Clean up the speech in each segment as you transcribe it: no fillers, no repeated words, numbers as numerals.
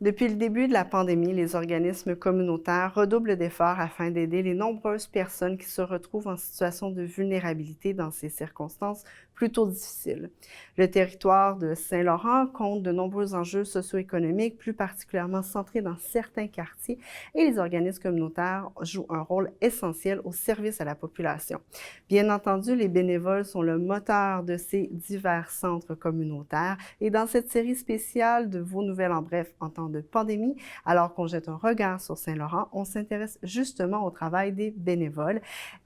Depuis le début de la pandémie, les organismes communautaires redoublent d'efforts afin d'aider les nombreuses personnes qui se retrouvent en situation de vulnérabilité dans ces circonstances plutôt difficiles. Le territoire de Saint-Laurent compte de nombreux enjeux socio-économiques, plus particulièrement centrés dans certains quartiers, et les organismes communautaires jouent un rôle essentiel au service à la population. Bien entendu, les bénévoles sont le moteur de ces divers centres communautaires, et dans cette série spéciale de Vos nouvelles en bref en temps de pandémie, alors qu'on jette un regard sur Saint-Laurent, on s'intéresse justement au travail des bénévoles.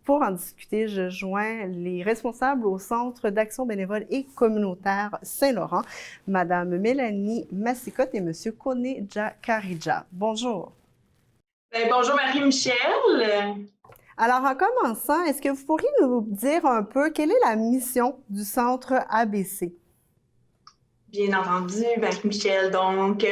Pour en discuter, je joins les responsables au Centre d'action bénévole et communautaire Saint-Laurent, Madame Mélanie Massicotte et Monsieur Koné Djakarija. Bonjour. Bonjour Marie-Michel. Alors, en commençant, est-ce que vous pourriez nous dire un peu quelle est la mission du Centre ABC? Bien entendu, Marie-Michel. Donc,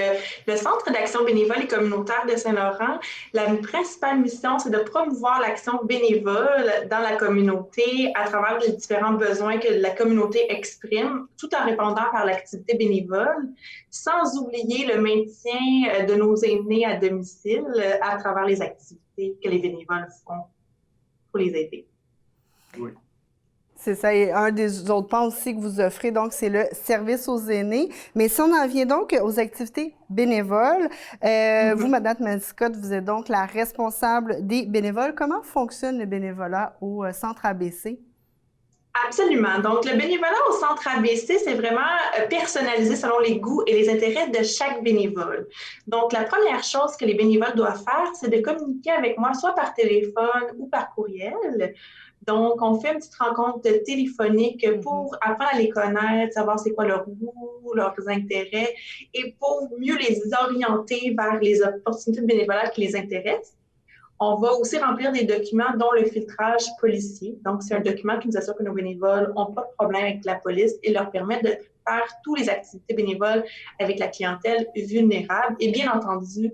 le Centre d'action bénévole et communautaire de Saint-Laurent, la principale mission, c'est de promouvoir l'action bénévole dans la communauté à travers les différents besoins que la communauté exprime, tout en répondant par l'activité bénévole, sans oublier le maintien de nos aînés à domicile à travers les activités que les bénévoles font pour les aider. Oui. C'est ça, et un des autres pans aussi que vous offrez, donc, c'est le service aux aînés. Mais si on en vient donc aux activités bénévoles, vous, Madame Massicotte, vous êtes donc la responsable des bénévoles. Comment fonctionne le bénévolat au Centre ABC? Absolument. Donc, le bénévolat au Centre ABC, c'est vraiment personnalisé selon les goûts et les intérêts de chaque bénévole. Donc, la première chose que les bénévoles doivent faire, c'est de communiquer avec moi, soit par téléphone ou par courriel. Donc, on fait une petite rencontre téléphonique pour apprendre à les connaître, savoir c'est quoi leur goût, leurs intérêts, et pour mieux les orienter vers les opportunités de bénévolat qui les intéressent. On va aussi remplir des documents, dont le filtrage policier. Donc, c'est un document qui nous assure que nos bénévoles n'ont pas de problème avec la police et leur permet de faire toutes les activités bénévoles avec la clientèle vulnérable. Et bien entendu,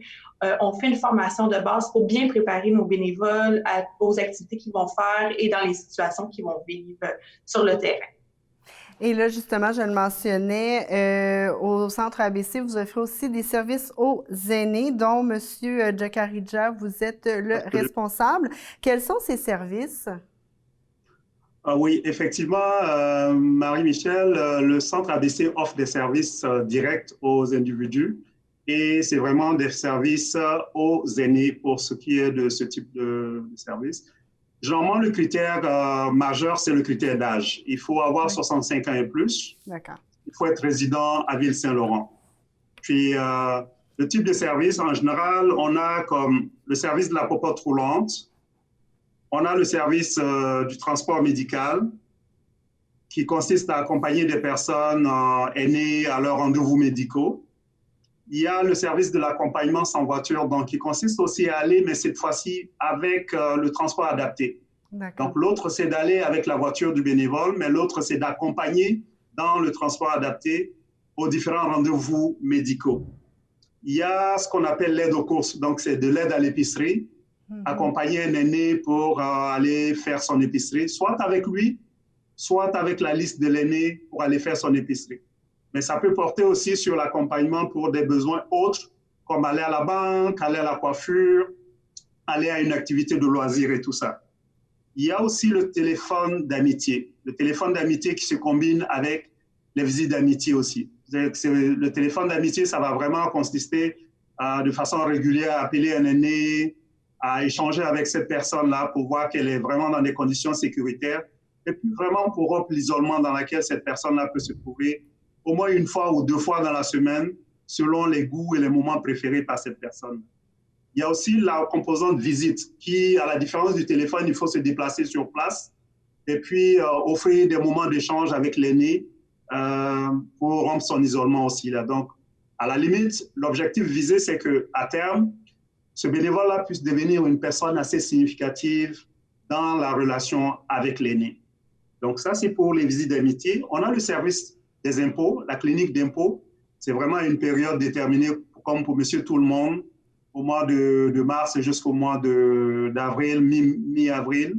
on fait une formation de base pour bien préparer nos bénévoles aux activités qu'ils vont faire et dans les situations qu'ils vont vivre sur le terrain. Et là, justement, je le mentionnais, au Centre ABC, vous offrez aussi des services aux aînés, dont M. Djakarija, vous êtes le responsable. Quels sont ces services? Ah oui, effectivement, Marie-Michel, le Centre ABC offre des services directs aux individus et c'est vraiment des services aux aînés pour ce qui est de ce type de service. Généralement, le critère majeur, c'est le critère d'âge. Il faut avoir 65 ans et plus. D'accord. Il faut être résident à Ville-Saint-Laurent. Puis, le type de service, en général, on a comme le service de la popote roulante. On a le service du transport médical qui consiste à accompagner des personnes aînées à leurs rendez-vous médicaux. Il y a le service de l'accompagnement sans voiture, donc qui consiste aussi à aller, mais cette fois-ci avec le transport adapté. Donc l'autre, c'est d'aller avec la voiture du bénévole, mais l'autre, c'est d'accompagner dans le transport adapté aux différents rendez-vous médicaux. Il y a ce qu'on appelle l'aide aux courses, donc c'est de l'aide à l'épicerie, accompagner un aîné pour aller faire son épicerie, soit avec lui, soit avec la liste de l'aîné pour aller faire son épicerie. Mais ça peut porter aussi sur l'accompagnement pour des besoins autres, comme aller à la banque, aller à la coiffure, aller à une activité de loisir et tout ça. Il y a aussi le téléphone d'amitié. Le téléphone d'amitié qui se combine avec les visites d'amitié aussi. Le téléphone d'amitié, ça va vraiment consister de façon régulière à appeler un aîné, à échanger avec cette personne-là pour voir qu'elle est vraiment dans des conditions sécuritaires et puis vraiment pour rompre l'isolement dans lequel cette personne-là peut se trouver au moins une fois ou deux fois dans la semaine, selon les goûts et les moments préférés par cette personne. Il y a aussi la composante visite qui, à la différence du téléphone, il faut se déplacer sur place et puis offrir des moments d'échange avec l'aîné pour rompre son isolement aussi. Là. Donc, à la limite, l'objectif visé, c'est qu'à terme, ce bénévole-là puisse devenir une personne assez significative dans la relation avec l'aîné. Donc ça, c'est pour les visites d'amitié. On a le service des impôts, la clinique d'impôts. C'est vraiment une période déterminée, comme pour monsieur tout le monde, au mois de mars jusqu'au mois d'avril, mi-avril.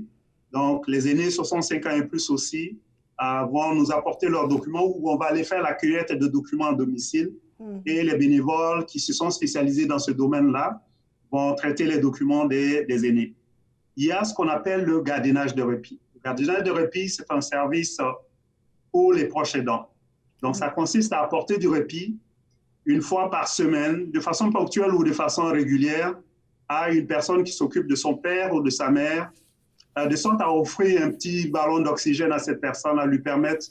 Donc, les aînés 65 ans et plus aussi vont nous apporter leurs documents où on va aller faire la cueillette de documents à domicile et les bénévoles qui se sont spécialisés dans ce domaine-là vont traiter les documents des aînés. Il y a ce qu'on appelle le gardiennage de répit. Le gardiennage de répit, c'est un service pour les proches aidants. Donc, ça consiste à apporter du répit une fois par semaine, de façon ponctuelle ou de façon régulière, à une personne qui s'occupe de son père ou de sa mère, de sorte à offrir un petit ballon d'oxygène à cette personne, à lui permettre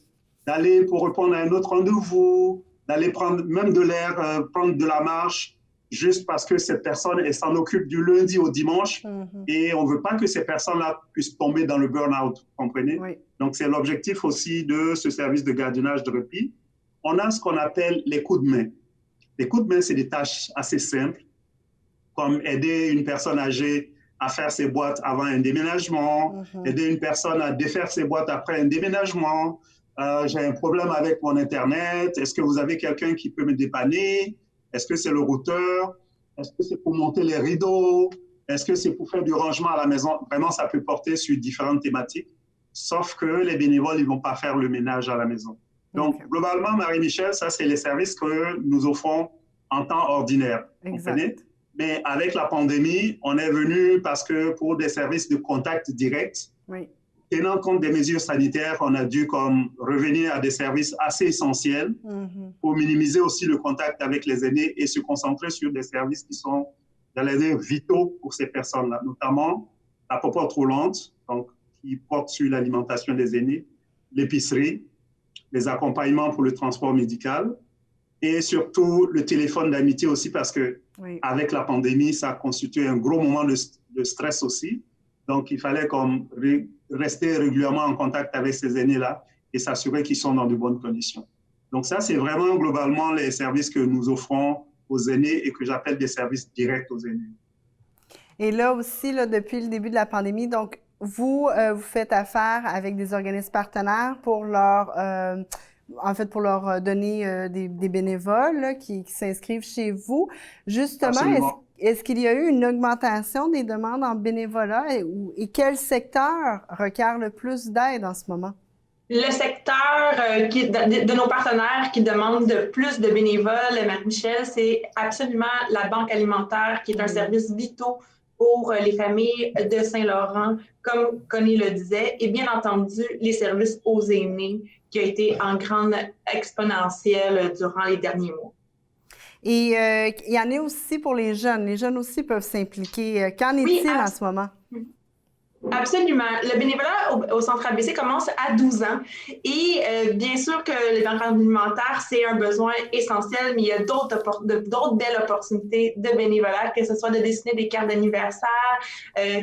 d'aller pour répondre à un autre rendez-vous, d'aller prendre même de l'air, prendre de la marche, juste parce que cette personne, elle s'en occupe du lundi au dimanche et on ne veut pas que ces personnes-là puissent tomber dans le burn-out, vous comprenez? Oui. Donc, c'est l'objectif aussi de ce service de gardiennage de répit. On a ce qu'on appelle les coups de main. Les coups de main, c'est des tâches assez simples, comme aider une personne âgée à faire ses boîtes avant un déménagement, aider une personne à défaire ses boîtes après un déménagement. J'ai un problème avec mon Internet. Est-ce que vous avez quelqu'un qui peut me dépanner? Est-ce que c'est le routeur? Est-ce que c'est pour monter les rideaux? Est-ce que c'est pour faire du rangement à la maison? Vraiment, ça peut porter sur différentes thématiques, sauf que les bénévoles, ils ne vont pas faire le ménage à la maison. Donc, globalement, Marie-Michel, ça, c'est les services que nous offrons en temps ordinaire. Exact. Mais avec la pandémie, on est venu parce que pour des services de contact direct, tenant compte des mesures sanitaires, on a dû comme revenir à des services assez essentiels pour minimiser aussi le contact avec les aînés et se concentrer sur des services qui sont, j'allais dire, vitaux pour ces personnes-là, notamment la popote roulante, donc, qui porte sur l'alimentation des aînés, l'épicerie, les accompagnements pour le transport médical et surtout le téléphone d'amitié aussi parce que avec la pandémie, ça a constitué un gros moment de stress aussi. Donc, il fallait comme rester régulièrement en contact avec ces aînés-là et s'assurer qu'ils sont dans de bonnes conditions. Donc, ça, c'est vraiment globalement les services que nous offrons aux aînés et que j'appelle des services directs aux aînés. Et là aussi, là, depuis le début de la pandémie, donc, vous faites affaire avec des organismes partenaires pour leur, pour leur donner des bénévoles là, qui s'inscrivent chez vous. Justement, est-ce qu'il y a eu une augmentation des demandes en bénévolat et quel secteur requiert le plus d'aide en ce moment? Le secteur de nos partenaires qui demandent de plus de bénévoles, Marie-Michel, c'est absolument la banque alimentaire qui est un service vital pour les familles de Saint-Laurent, comme Connie le disait, et bien entendu, les services aux aînés qui a été en grande exponentielle durant les derniers mois. Et il y en a aussi pour les jeunes. Les jeunes aussi peuvent s'impliquer. Qu'en est-il en ce moment? Absolument. Le bénévolat au Centre ABC commence à 12 ans. Et bien sûr que les banques alimentaires, c'est un besoin essentiel, mais il y a d'autres belles opportunités de bénévolat, que ce soit de dessiner des cartes d'anniversaire,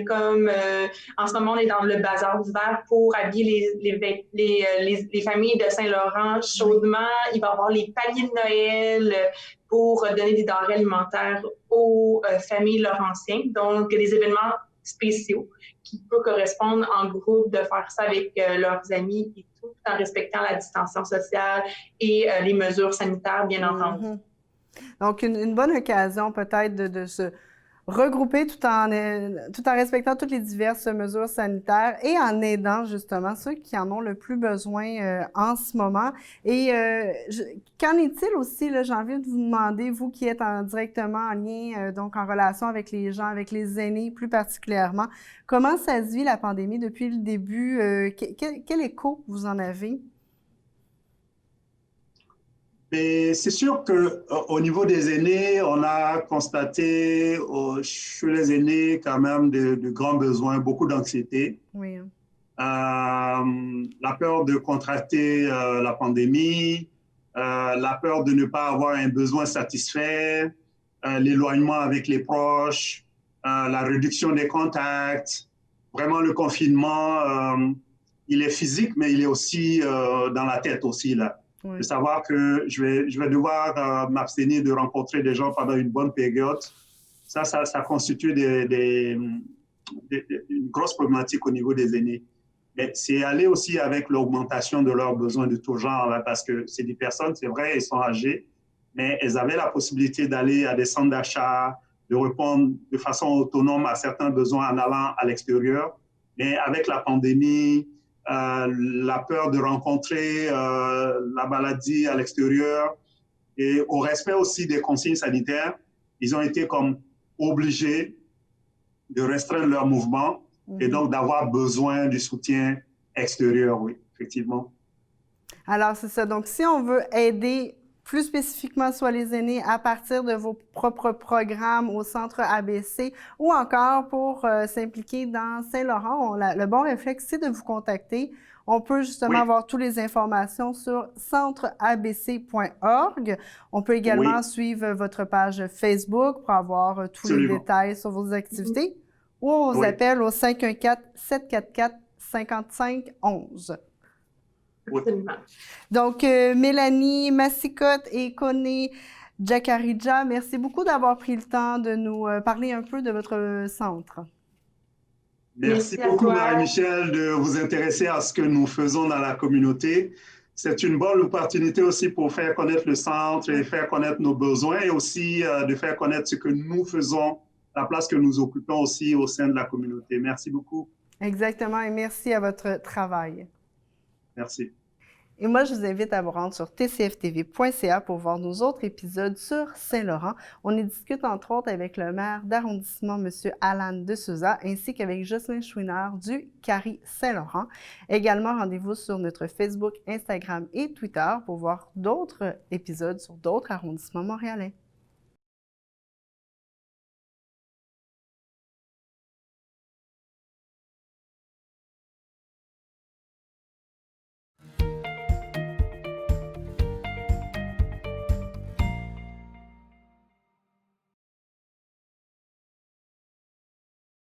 comme en ce moment, on est dans le bazar d'hiver pour habiller les familles de Saint-Laurent chaudement. Il va y avoir les paliers de Noël pour donner des denrées alimentaires aux familles laurentiennes. Donc, des événements spéciaux qui peuvent correspondre en groupe, de faire ça avec leurs amis et tout en respectant la distanciation sociale et les mesures sanitaires, bien entendu. Donc, une bonne occasion peut-être de se regrouper tout en respectant toutes les diverses mesures sanitaires et en aidant justement ceux qui en ont le plus besoin en ce moment. Et qu'en est-il aussi, là, j'ai envie de vous demander, vous qui êtes directement en lien, donc en relation avec les gens, avec les aînés plus particulièrement, comment ça se vit la pandémie depuis le début? Quel écho vous en avez? Mais c'est sûr qu'au niveau des aînés, on a constaté chez les aînés quand même de grands besoins, beaucoup d'anxiété. Oui. La peur de contracter la pandémie, la peur de ne pas avoir un besoin satisfait, l'éloignement avec les proches, la réduction des contacts. Vraiment, le confinement, il est physique, mais il est aussi dans la tête aussi, là. Oui. De savoir que je vais devoir m'abstenir de rencontrer des gens pendant une bonne période, ça constitue une grosse problématique au niveau des aînés. Mais c'est aller aussi avec l'augmentation de leurs besoins de tout genre, là, parce que c'est des personnes, c'est vrai, elles sont âgées, mais elles avaient la possibilité d'aller à des centres d'achat, de répondre de façon autonome à certains besoins en allant à l'extérieur. Mais avec la pandémie, la peur de rencontrer la maladie à l'extérieur et au respect aussi des consignes sanitaires, ils ont été comme obligés de restreindre leur mouvement et donc d'avoir besoin du soutien extérieur, oui, effectivement. Alors, c'est ça. Donc, si on veut aider plus spécifiquement soit les aînés à partir de vos propres programmes au Centre ABC ou encore pour s'impliquer dans Saint-Laurent, le bon réflexe, c'est de vous contacter. On peut justement avoir toutes les informations sur centreabc.org. On peut également suivre votre page Facebook pour avoir tous les détails sur vos activités ou on vous appelle au 514-744-5511. Absolument. Donc, Mélanie Massicotte et Kone Jakaridja, merci beaucoup d'avoir pris le temps de nous parler un peu de votre centre. Merci beaucoup, Marie-Michel, de vous intéresser à ce que nous faisons dans la communauté. C'est une bonne opportunité aussi pour faire connaître le centre et faire connaître nos besoins et aussi de faire connaître ce que nous faisons, la place que nous occupons aussi au sein de la communauté. Merci beaucoup. Exactement, et merci à votre travail. Merci. Et moi, je vous invite à vous rendre sur tcftv.ca pour voir nos autres épisodes sur Saint-Laurent. On y discute entre autres avec le maire d'arrondissement, M. Alan de Souza, ainsi qu'avec Jocelyn Chouinard du Carré Saint-Laurent. Également, rendez-vous sur notre Facebook, Instagram et Twitter pour voir d'autres épisodes sur d'autres arrondissements montréalais.